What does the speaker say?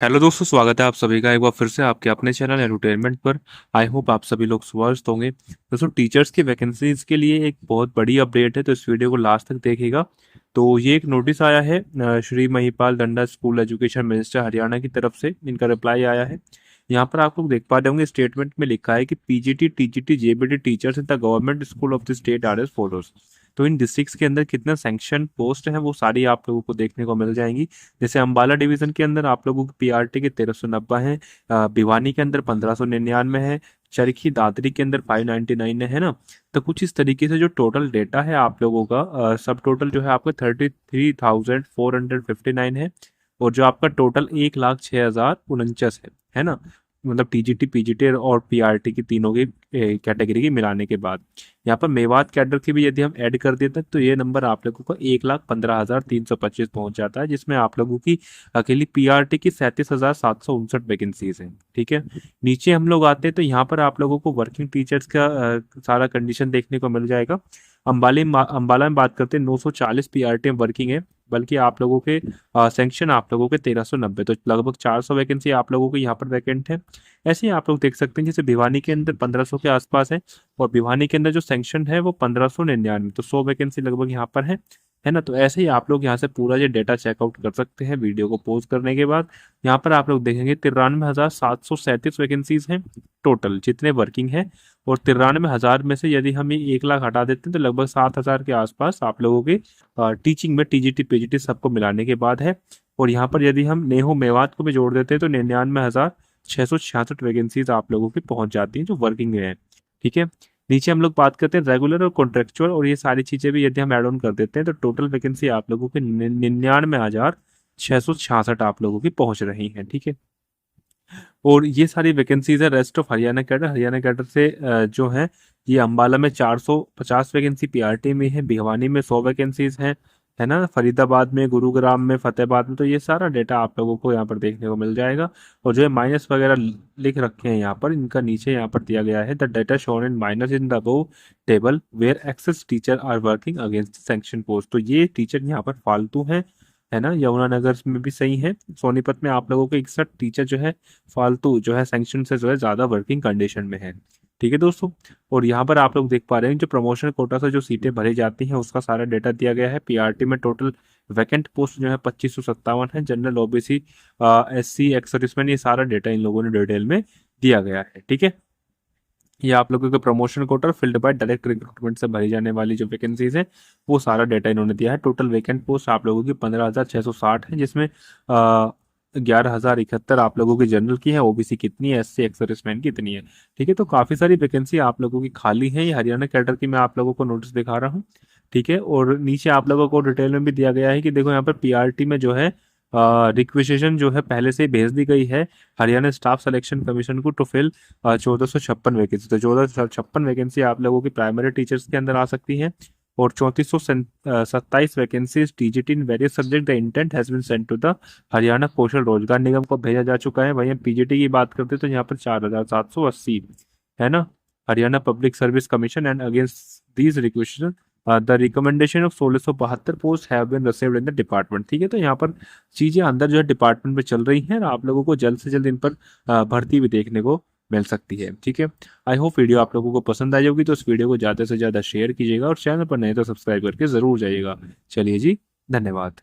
Hello दोस्तों, स्वागत है आप सभी का एक बार फिर से आपके अपने चैनल एडुटेनमेंट पर। आई होप आप सभी लोग स्वस्थ होंगे। दोस्तों, टीचर्स की वैकेंसीज के लिए एक बहुत बड़ी अपडेट है, तो इस वीडियो को लास्ट तक देखिएगा। तो ये एक नोटिस आया है Shri Mahipal Dhanda school education minister Haryana की तरफ से, इनका रिप्लाई आया है। यहाँ पर आप लोग देख पा रहे होंगे, स्टेटमेंट में लिखा है कि PGT TGT JBT teachers in the government school of the state R S follows. तो इन डिस्ट्रिक्ट्स के अंदर कितना सैंक्शन पोस्ट है वो सारी आप लोगों को देखने को मिल जाएंगी। जैसे अंबाला डिवीजन के अंदर आप लोगों की पीआरटी के 1390 है, भिवानी के अंदर 1599 है, चरखी दादरी के अंदर 599 है ना। तो कुछ इस तरीके से जो टोटल डेटा है आप लोगों का, सब टोटल जो है आपका 33,459 है। और जो आपका टोटल 1,06,049 है ना। मतलब टीजीटी पीजीटी और पीआरटी की तीनों की कैटेगरी की मिलाने के बाद यहाँ पर मेवात कैडर की भी यदि हम ऐड कर देते हैं तो ये नंबर आप लोगों को 1,15,325 पहुंच जाता है, जिसमें आप लोगों की अकेली पीआरटी की 37,759 वैकेंसीज हैं। ठीक है। नीचे हम लोग आते हैं तो यहाँ पर आप लोगों को वर्किंग टीचर्स का सारा कंडीशन देखने को मिल जाएगा। अंबाला में बात करते हैं 940 पीआरटी वर्किंग है, बल्कि आप लोगों के सैंक्शन आप लोगों के 1390, तो लगभग 400 वैकेंसी आप लोगों को यहाँ पर वैकेंट है। ऐसे ही आप लोग देख सकते हैं, जैसे भिवानी के अंदर 1500 के आसपास है, और भिवानी के अंदर जो सैंक्शन है वो 1599, तो 100 वैकेंसी लगभग यहाँ पर है ना। तो ऐसे ही आप लोग यहाँ से पूरा ये डेटा चेकआउट कर सकते हैं वीडियो को पॉज करने के बाद। यहाँ पर आप लोग देखेंगे 93,737 वैकेंसीज हैं टोटल जितने वर्किंग है। और 93,000 में से यदि हम ये 1 लाख हटा देते हैं तो लगभग 7,000 के आसपास आप लोगों के टीचिंग में टीजीटी पीजीटी सबको मिलाने के बाद है। और यहाँ पर यदि हम नेहो मेवात को भी जोड़ देते हैं तो 99,666 वैकेंसीज आप लोगों की पहुंच जाती हैं जो वर्किंग में है। ठीक है। नीचे हम लोग बात करते हैं रेगुलर और कॉन्ट्रेक्चुअल, और ये सारी चीजें भी यदि हम ऐड ऑन कर देते हैं तो टोटल वैकेंसी आप लोगों की 99,666 आप लोगों की पहुंच रही है। ठीक है। और ये सारी वैकेंसीज है रेस्ट ऑफ हरियाणा कैडर से जो है ये अंबाला में 450 वैकेंसी पीआरटी में है, भिवानी में 100 वैकेंसीज हैं, है ना, फरीदाबाद में, गुरुग्राम में, फतेहाबाद में। तो ये सारा डेटा आप लोगों को यहाँ पर देखने को मिल जाएगा। और जो है माइनस वगैरह लिख रखे हैं यहाँ पर, इनका नीचे यहाँ पर दिया गया है, the data shown in minus in the above table where excess teacher are working against sanction post. तो ये टीचर यहाँ पर फालतू है ना। यमुनानगर में भी सही है, सोनीपत में आप लोगों को 61 टीचर जो है फालतू जो है सैंक्शन से जो है ज्यादा वर्किंग कंडीशन में है। ठीक है दोस्तों। और यहाँ पर आप लोग देख पा रहे हैं जो प्रमोशन कोटा से जो सीटें भरी जाती हैं उसका सारा डेटा दिया गया है। पीआरटी में टोटल वैकेंट पोस्ट जो है 2557 है, general OBC SC ex serviceman, ये सारा डेटा इन लोगों ने डिटेल में दिया गया है। ठीक है। ये आप लोगों के promotion quota filled by direct recruitment से भरी जाने वाली जो वैकेंसीज है वो सारा डेटा इन्होंने दिया है। टोटल वैकेंट पोस्ट आप लोगों की 15,660 है, जिसमें 11,071 आप लोगों की जनरल की है, ओबीसी कितनी है, एससी एक्स सर्विसमैन कितनी है। ठीक है। तो काफी सारी वैकेंसी आप लोगों की खाली है, ये हरियाणा कैडर की मैं आप लोगों को नोटिस दिखा रहा हूँ। ठीक है। और नीचे आप लोगों को डिटेल में भी दिया गया है कि देखो यहाँ पर पीआरटी में जो है रिक्वेजिशन जो है पहले से ही भेज दी गई है हरियाणा स्टाफ सिलेक्शन कमीशन को टू फिल 1456 वैकेंसी। तो 1456 वैकेंसी आप लोगों की प्राइमरी टीचर्स के अंदर आ सकती हैं। और 3427 vacancies TGT in various subject the intent has been sent to the Haryana Kaushal Rozgar Nigam को भेजा जा चुका है। वहीं पीजीटी की बात करते हैं तो यहाँ पर 4,780 है ना। Haryana public service commission and against these requisition the recommendation of 1672 post have been received in the department. ठीक है। तो यहाँ पर चीजें अंदर जो है डिपार्टमेंट में चल रही हैं, आप लोगों को जल्द से जल्द इन पर भर्ती भी देखने को मिल सकती है। ठीक है। आई होप वीडियो आप लोगों को पसंद आई होगी, तो इस वीडियो को ज़्यादा से ज़्यादा शेयर कीजिएगा, और चैनल पर नए तो सब्सक्राइब करके ज़रूर जाइएगा। चलिए जी, धन्यवाद।